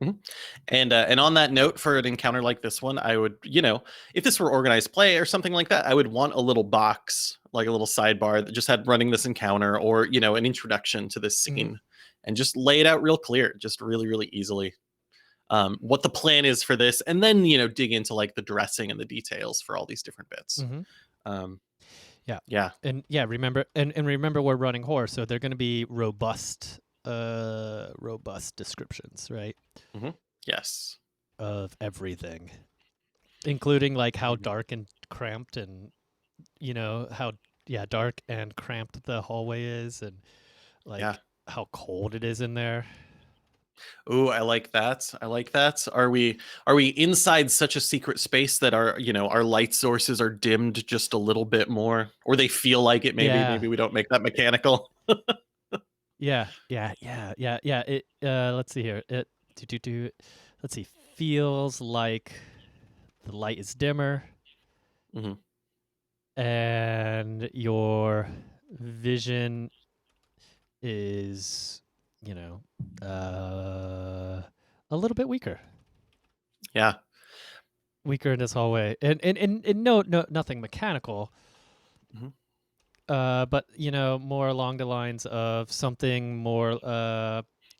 Mhm. And on that note, for an encounter like this one, I would, if this were organized play or something like that, I would want a little box, like a little sidebar that just had running this encounter or, an introduction to this Mhm. scene and just lay it out real clear, just really, really easily. What the plan is for this, and then, dig into like the dressing and the details for all these different bits. Mhm. Um, Yeah. yeah. And yeah, remember we're running horror, so they're going to be robust descriptions, right? Hmm. Yes. of everything, including like how Mhm. dark and cramped and how dark and cramped the hallway is, and Yeah. like how cold it is in there. Ooh, I like that. I like that. Are we inside such a secret space that our light sources are dimmed just a little bit more, or they feel like it? Maybe Yeah, maybe we don't make that mechanical. yeah. It let's see here. It do do do. Let's see. Feels like the light is dimmer Mhm. and your vision is, you know, a little bit Yeah. weaker in this hallway, and no, nothing mechanical, Mhm. but more along the lines of something more,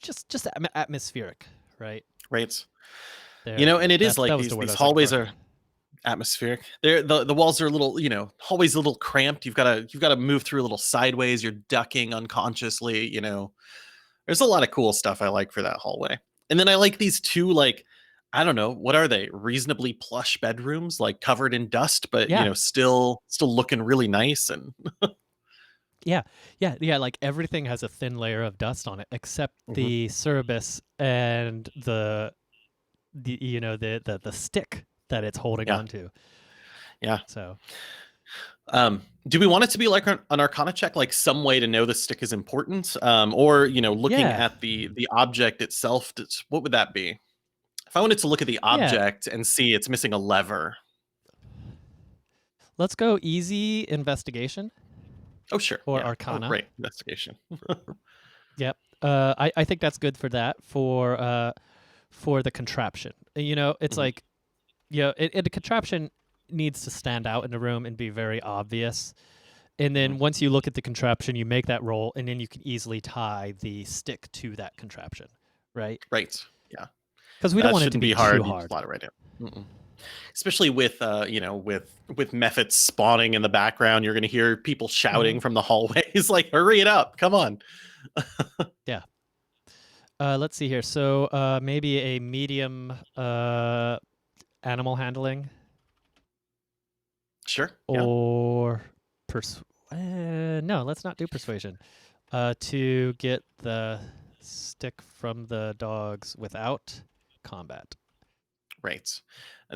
just atmospheric, right? Right. There we And go. it is That like was the word I these was looking hallways for. are atmospheric. The walls are a little, hallways a little cramped. You've got to move through a little sideways. You're ducking unconsciously. There's a lot of cool stuff I like for that hallway. And then I like these two, like, I don't know, what are they? Reasonably plush bedrooms, like covered in dust, but Yeah, still looking really nice. And yeah. Like everything has a thin layer of dust on it, except Mhm. the Cerebus and the stick that it's holding Yeah, onto. yeah. So Do we want it to be like an Arcana check, like some way to know the stick is important, or looking yeah, at the object itself? What would that be? If I wanted to look at the yeah. object and see it's missing a lever. Let's go easy investigation Oh, sure. or Yeah. Oh, Arcana. right. Investigation. Yep. I think that's good for that for the contraption. It's Mhm. like the contraption needs to stand out in the room and be very obvious. And Mhm. then once you look at the contraption, you make that roll, and then you can easily tie the stick to that contraption, right? Right. Yeah. Because we don't That want it to shouldn't be be too hard. You just hard. slot it right in. Mm-mm. Especially with with Mephits spawning in the background, you're going to hear people Hmm. shouting from the hallways, like, "Hurry it up! Come on!" Yeah. Let's see here. So maybe a medium animal handling Sure. Yeah. or no, let's not do persuasion. To get the stick from the dogs without combat. Right.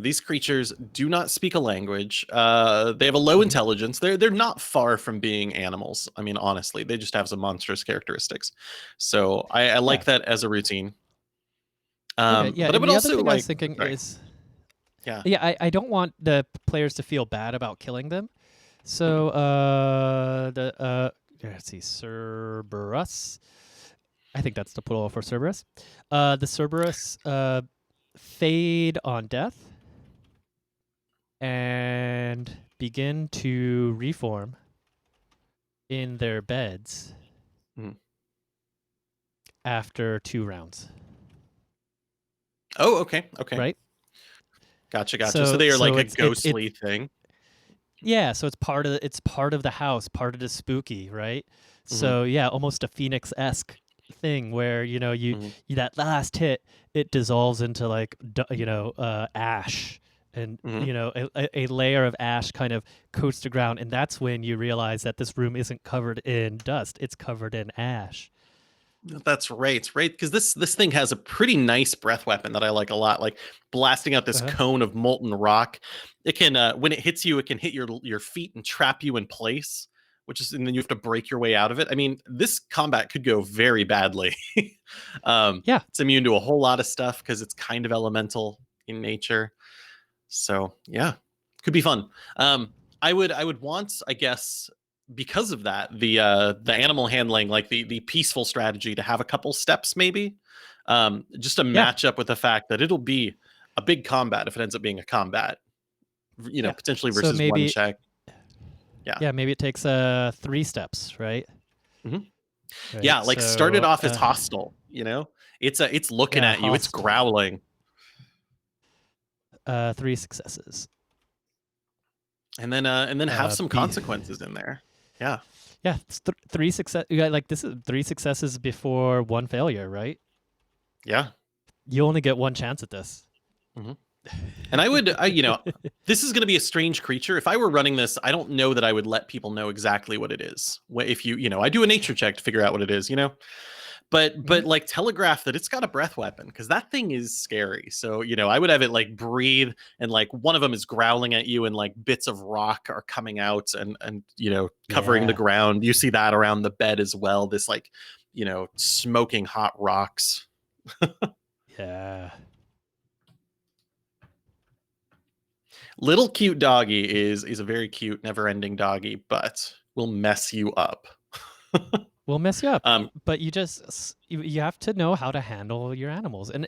These creatures do not speak a language. They have a low Hmm. intelligence. They're not far from being animals. I mean, honestly, they just have some monstrous characteristics. So I Yeah. like that as a routine. Okay. Yeah. But I And would the other also thing I was like. thinking Sorry. is, Yeah. yeah, I don't want the players to feel bad about killing them. Mhm. So let's see, Cerberus. I think that's the plural for Cerberus. The Cerberus fade on death and begin to reform in their beds Mhm. after 2 rounds, Oh, okay. Okay. right? Gotcha. Gotcha. So So they are like so a it's ghostly thing. yeah, so it's part of the house, part of the spooky, right? Hmm. So yeah, almost a phoenix-esque thing where Hmm. you that last hit, it dissolves into like ash, and Hmm. a layer of ash kind of coats the ground, and that's when you realize that this room isn't covered in dust, it's covered in ash. That's right, right. Because this thing has a pretty nice breath weapon that I like a lot. Like blasting out this Uh-huh. cone of molten rock. It can when it hits you, it can hit your feet and trap you in place. And then you have to break your way out of it. I mean, this combat could go very badly. Yeah. It's immune to a whole lot of stuff because it's kind of elemental in nature. So yeah, could be fun. I would want, I guess, because of that, the animal handling, like the peaceful strategy, to have a couple steps maybe, just to Yeah. match up with the fact that it'll be a big combat if it ends up being a combat, Yeah. potentially So versus one maybe check. Yeah. yeah, maybe it takes 3 steps, right? Mhm. Right. Yeah, like start it So off as hostile. It's looking yeah, at you, it's host, growling, 3 successes. and then have some Be consequences in there. Yeah. Yeah, it's 3 success. Yeah, like this is 3 successes before 1 failure, right? Yeah. You only get 1 chance at this. Mhm. And this is going to be a strange creature. If I were running this, I don't know that I would let people know exactly what it is. If I do a nature check to figure out what it is, but Mhm. like telegraph that it's got a breath weapon because that thing is scary. So, I would have it like breathe and like one of them is growling at you and like bits of rock are coming out and covering the Yeah. ground. You see that around the bed as well. This like, smoking hot rocks. Yeah. Little cute doggy is a very cute, never-ending doggy, but will mess you up. Will mess you up, Um, but you have to know how to handle your animals, and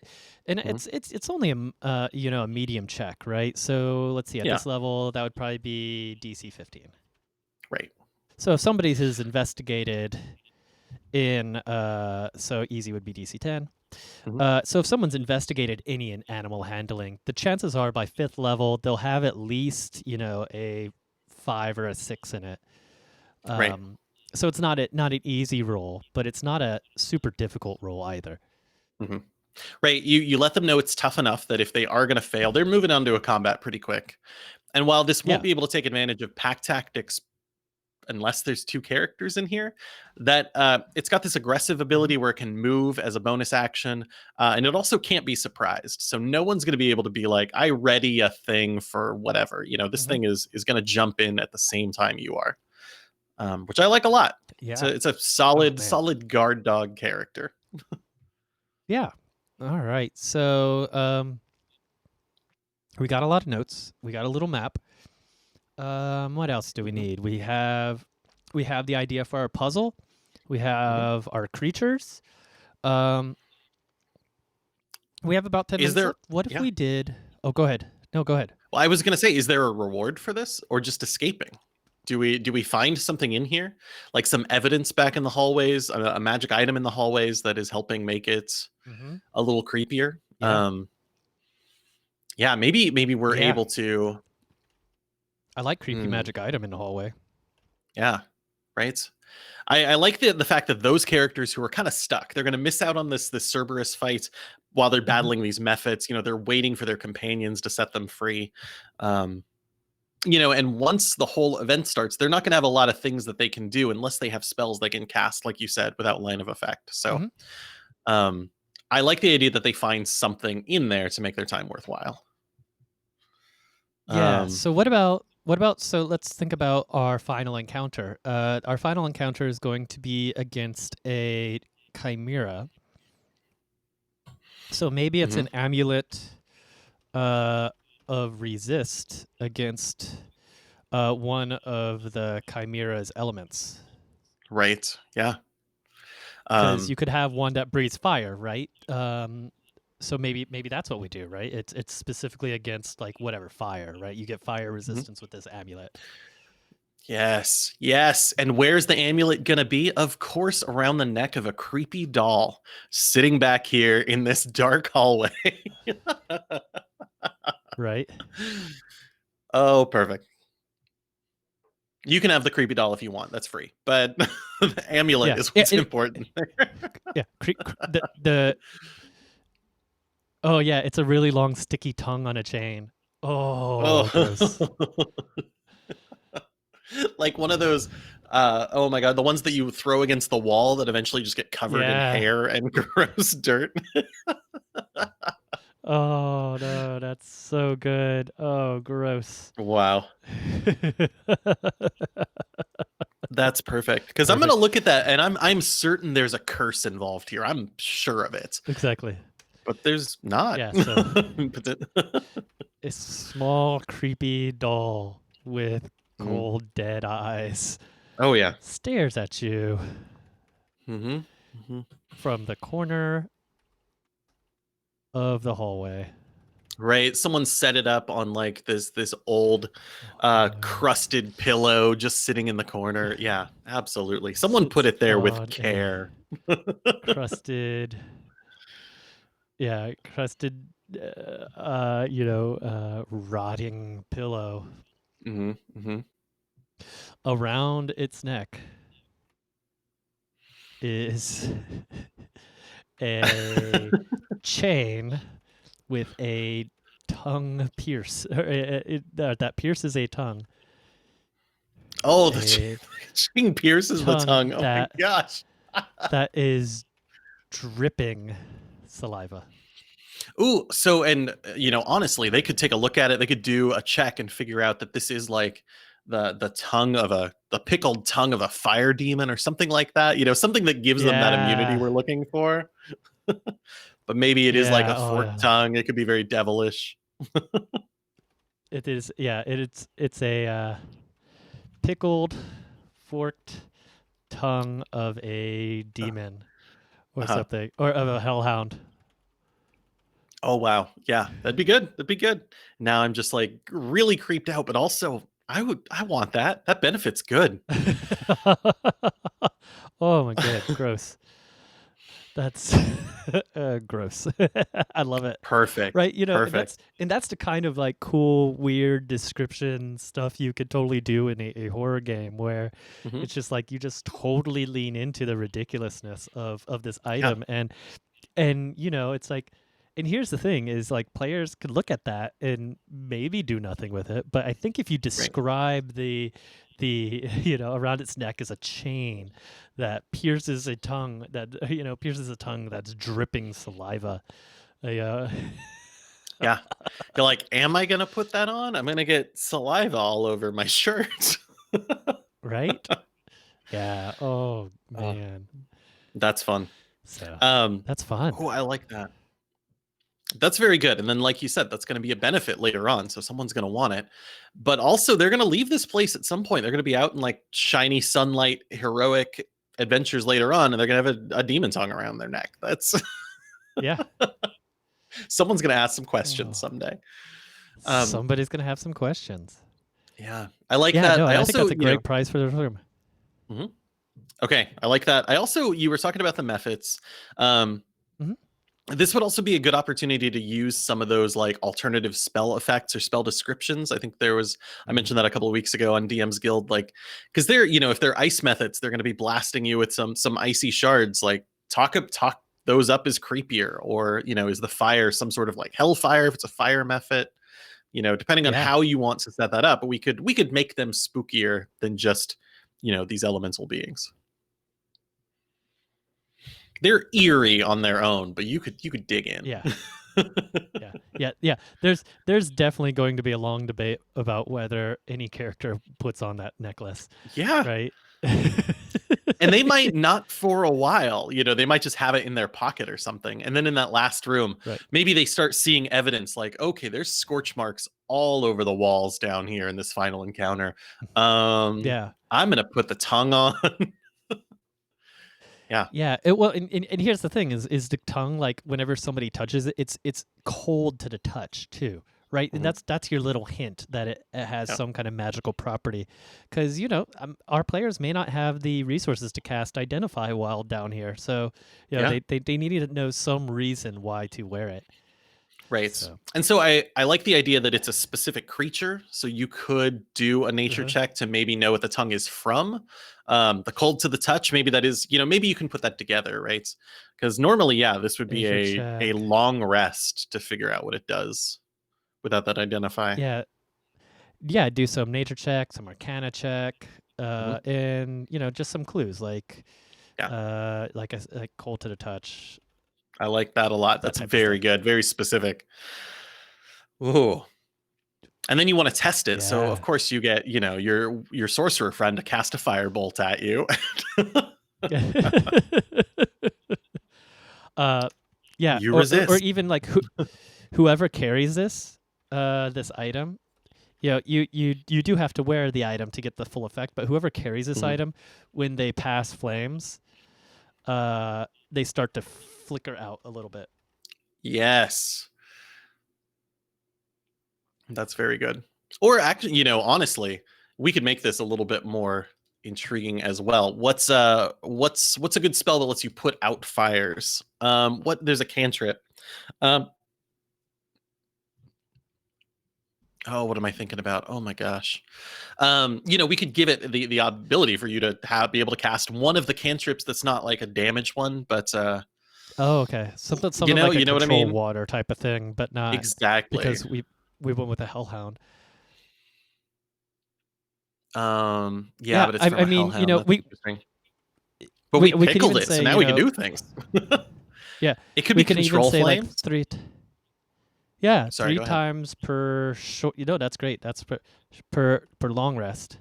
mhm, it's only a medium check, right? So let's see, at yeah, this level, that would probably be DC 15. right. So if somebody has investigated so easy would be DC 10. Mhm, So if someone's investigated any in animal handling, the chances are by 5th level they'll have at least a 5 or a 6 in it. right. Um, so it's not an easy roll, but it's not a super difficult roll either. Mhm. Right. You let them know it's tough enough that if they are going to fail, they're moving on to a combat pretty quick. And while this won't Yeah. be able to take advantage of pack tactics unless there's two characters in here, that it's got this aggressive Hmm. ability where it can move as a bonus action, and it also can't be surprised. So no one's going to be able to be like, I ready a thing for whatever. This Hmm. thing is going to jump in at the same time you are, which I like a lot. It's Yeah. a it's a Oh solid man. solid guard dog character. Yeah. All right. So we got a lot of notes. We got a little map. What else do we Mhm, need? We have the idea for our puzzle. We mhm. have our creatures. Um, we have about 10 Is minutes there? left. What if Yeah. we did? Oh, go ahead. No, go ahead. Well, I was gonna say, is there a reward for this or just escaping? Do we find something in here, like some evidence back in the hallways, a magic item in the hallways that is helping make it Hmm. a little creepier? Yeah. Yeah, maybe we're Yeah. able to. I like creepy Hmm, magic item in the hallway. yeah, right. I like the fact that those characters who are kind of stuck, they're going to miss out on this Cerberus fight while they're Hmm. battling these methods. They're waiting for their companions to set them free. Um, and once the whole event starts, they're not going to have a lot of things that they can do unless they have spells they can cast, like you said, without line of effect. So, Hmm. um, I like the idea that they find something in there to make their time worthwhile. Yeah. Um, So what about so let's think about our final encounter. Our final encounter is going to be against a chimera. So maybe it's mhm, an amulet uh, of resist against one of the chimera's elements. right. Yeah. Because Um, you could have one that breathes fire, right? So maybe that's what we do, right? It's specifically against like whatever fire, right? You get fire mhm. resistance with this amulet. Yes. Yes. And where's the amulet going to be? Of course, around the neck of a creepy doll sitting back here in this dark hallway. Right? Oh, perfect. You can have the creepy doll if you want. That's free. But the amulet Yeah. is Yeah. what's important. Yeah. The oh yeah, it's a really long sticky tongue on a chain. Oh, gross. Oh. Like one of those oh my god, the ones that you throw against the wall that eventually just get covered in Yeah. hair and gross dirt. Oh no, that's so good. Oh, gross. Wow. That's perfect. Because I'm gonna Perfect. look at that and I'm certain there's a curse involved here. I'm sure of it. Exactly. But there's not. Yeah, so But a small creepy doll with Mhm. cold dead eyes Oh yeah. stares at you Hmm. Hmm. from the corner of the hallway. Right. Someone set it up on like this old Oh no. crusted pillow just sitting in the corner. Yeah, absolutely. Someone put Sits it there with on a care. crusted, yeah, crusted, rotting pillow Hmm. Hmm. around its neck is a chain with a tongue pierce, or that pierces a tongue. Oh, the A Ching pierces the tongue tongue. Oh my gosh. that is dripping saliva. Ooh, so and honestly, they could take a look at it. They could do a check and figure out that this is like the pickled tongue of a fire demon or something like that. Something that gives them that immunity Yeah. we're looking for. But maybe it is like Yeah. a Oh, forked tongue. It could be very devilish. it is. Yeah. It's a pickled, forked tongue of a demon or Uh-huh. something, or of a hellhound. Oh wow. Yeah, that'd be good. That'd be good. Now I'm just like really creeped out, but also I want that. That benefit's good. Oh my god, gross. That's gross. I love it. Perfect. Right, Perfect. and that's the kind of like cool, weird description stuff you could totally do in a horror game where Hmm. it's just like you just totally lean into the ridiculousness of this Yeah. item, and it's like, and here's the thing is like players could look at that and maybe do nothing with it, but I think if you Right. describe the around its neck is a chain that pierces a tongue that pierces a tongue that's dripping saliva. uh, Yeah. You're like, am I gonna put that on? I'm gonna get saliva all over my shirt. right? Yeah. Oh Oh, man. that's fun. So Um, that's fun. oh, I like that. That's very good. And then, like you said, that's going to be a benefit later on. So someone's going to want it. But also, they're going to leave this place at some point. They're going to be out in like shiny sunlight, heroic adventures later on, and they're going to have a demon tongue around their neck. That's Yeah. someone's going to ask some questions Oh, someday. Um, somebody's gonna have some questions. yeah, I like Yeah. that. No, I I think also, that's a great prize for the room. mhm. Okay, I like that. I also, you were talking about the methods. Um, Hmm. this would also be a good opportunity to use some of those like alternative spell effects or spell descriptions. I think I mentioned that a couple of weeks ago on DM's Guild, like, because if they're ice methods, they're going to be blasting you with some icy shards. Like, talk those up as creepier, or is the fire some sort of like hellfire if it's a fire method? Depending on Yeah. how you want to set that up, but we could make them spookier than just these elemental beings. They're eerie on their own, but you could dig in. Yeah. Yeah. There's definitely going to be a long debate about whether any character puts on that necklace, Yeah. right? And they might not for a while, they might just have it in their pocket or something. And then in that last room, Right. maybe they start seeing evidence like, okay, there's scorch marks all over the walls down here in this final encounter. Yeah. I'm going to put the tongue on. Yeah. Yeah. Well, and here's the thing: is the tongue, like whenever somebody touches it, it's cold to the touch too, right? And Mhm. that's your little hint that it has Yeah. some kind of magical property, because our players may not have the resources to cast Identify while down here, so Yeah. they need to know some reason why to wear it. Right. So. And so I like the idea that it's a specific creature. So you could do a nature Uh-huh. check to maybe know what the tongue is from. The cold to the touch, maybe that is, maybe you can put that together, right? Because normally, yeah, this would be Nature a check. long rest to figure out what it does without that identify. Yeah. Yeah. Do some nature check, some Arcana check, Mhm. and just some clues like Yeah, like cold to the touch, I like that a lot. that That's type of very stuff. good, very specific. Ooh. And then you want to test it. So of Yeah. course you get, your sorcerer friend to cast a firebolt at you. uh, yeah, You or resist. even like whoever carries this item, you do have to wear the item to get the full effect. But whoever carries this Mhm. item, when they pass flames, they start to flicker out a little bit. Yes. That's very good. Or actually, honestly, we could make this a little bit more intriguing as well. What's a good spell that lets you put out fires? There's a cantrip. Um what am I thinking about? Oh my gosh. We could give it the ability for you to be able to cast one of the cantrips that's not like a damage one, but Oh, okay. Something You something know, like a you know what I control mean? water type of thing, but not Exactly. because we went with a hellhound. Yeah, Yeah, but it's I from a mean, hellhound. That's interesting. But we we could pickled even it, so say, now you we can know, do things. yeah, It could we be can even control say like flames. yeah, Sorry, three go ahead. times per short. That's great. That's per long rest,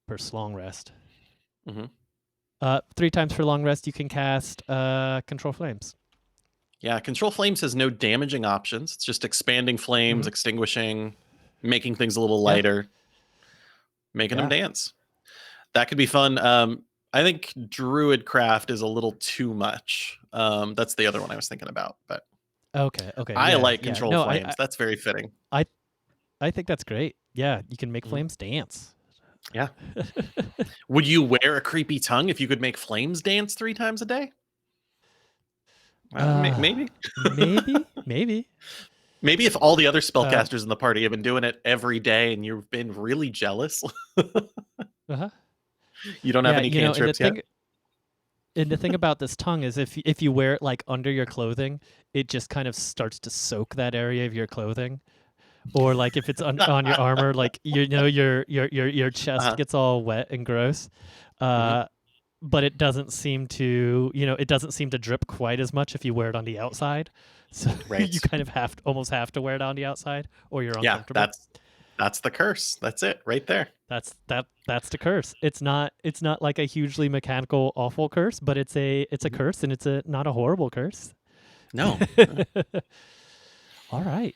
per slong rest. Hmm. 3 times per long rest, you can cast control flames. Yeah, control flames has no damaging options. It's just expanding flames, Hmm. extinguishing, making things a little Yeah, lighter, making them yeah. dance. That could be fun. I think Druidcraft is a little too much. That's the other one I was thinking about, but Okay, okay. I Yeah, like yeah. control No, flames. That's very fitting. I I think that's great. Yeah, you can make Mhm. flames dance. Yeah. Would you wear a creepy tongue if you could make flames dance 3 times a day? uh, Maybe. maybe. Maybe if all the other Uh, spellcasters in the party have been doing it every day and you've been really jealous, uh-huh. you don't have Yeah, any and cantrips yet? the thing about this tongue is if you wear it like under your clothing, it just kind of starts to soak that area of your clothing. Or like if it's on your armor, like your chest Uh-huh. gets all wet and gross. Mhm. Uh, but it doesn't seem to, it doesn't seem to drip quite as much if you wear it on the outside. So you Right. kind of almost have to wear it on the outside, or you're Yeah, uncomfortable. that's the curse. That's it right there. That's the curse. It's not like a hugely mechanical awful curse, but it's a Mhm. curse, and it's a not a horrible curse. No. All right.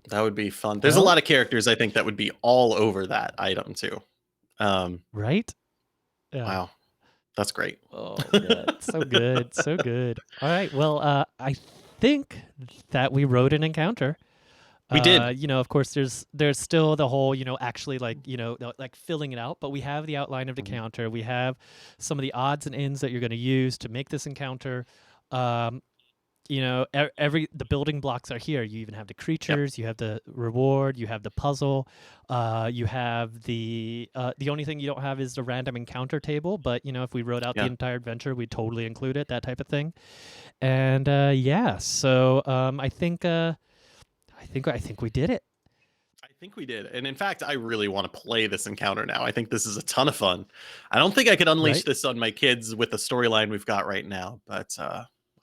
That would be fun. There's a Well, lot of characters I think that would be all over that item too. Um, right? Yeah. wow, that's great. Oh man, so good, so good. All right. Well, I think that we wrote an encounter. We did. Of course, there's still the whole, actually like, like filling it out, but we have the outline of the Mhm. encounter. We have some of the odds and ends that you're going to use to make this encounter. Um, every the building blocks are here. You even have the Yep. creatures, you have the reward, you have the puzzle, you have the only thing you don't have is the random encounter table, but if we wrote out the Yeah. entire adventure, we'd totally include it, that type of thing. And yeah, so I think we did it. I think we did. And in fact, I really want to play this encounter now. I think this is a ton of fun. I don't think I could unleash Right. this on my kids with the storyline we've got right now, but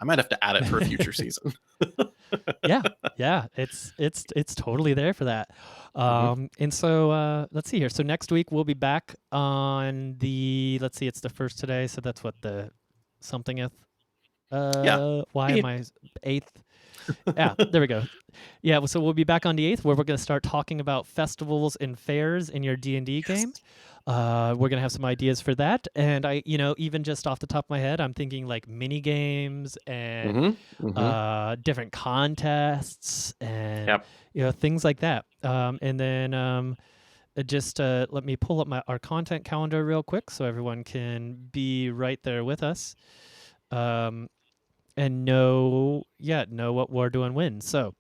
I might have to add it for a future season. Yeah, yeah, it's totally there for that. Hmm. And so let's see here. So next week we'll be back on the. Let's see, it's the first today, so that's what the somethingeth. Yeah. Why am I eighth? Yeah, there we go. Yeah, so we'll be back on the 8th where we're going to start talking about festivals and fairs in your D&D Yes. game. We're going to have some ideas for that. And even just off the top of my head, I'm thinking like mini games and Hmm. Hmm. different contests and, Yep. things like that. And then just let me pull up our content calendar real quick so everyone can be right there with us. And know what we're doing when. So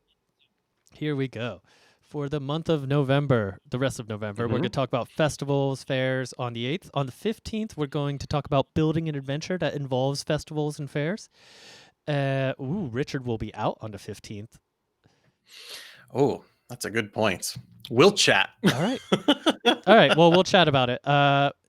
here we go. For the month of November, the rest of November, we're going to Hmm. talk about festivals, fairs on the 8th. On the 15th, we're going to talk about building an adventure that involves festivals and fairs. Richard will be out on the 15th. Oh, that's a good point. We'll chat. All right. All right. Well, we'll chat about it.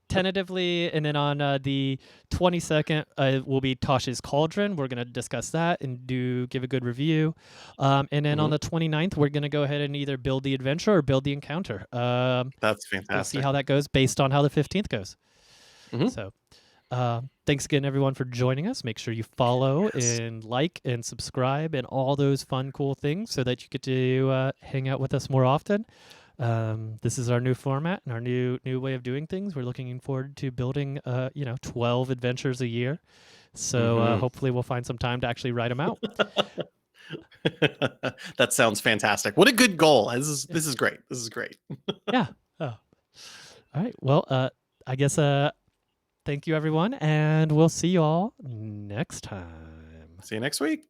Tentatively, and then on the 22nd will be Tosh's Cauldron. We're going to discuss that and give a good review. And then on Hmm. the 29th, we're going to go ahead and either build the adventure or build the encounter. That's We'll see fantastic. how that goes based on how the 15th goes. Hmm. So thanks again, everyone, for joining us. Make sure you follow Yes. and like and subscribe and all those fun, cool things so that you get to hang out with us more often. This is our new format and our new way of doing things. We're looking forward to building, 12 adventures a year. So Hmm. hopefully we'll find some time to actually write them out. That sounds fantastic. What a good goal. This is Yeah. this is great. This is great. Yeah. Oh. All right. Well, I guess thank you, everyone, and we'll see you all next time. See you next week.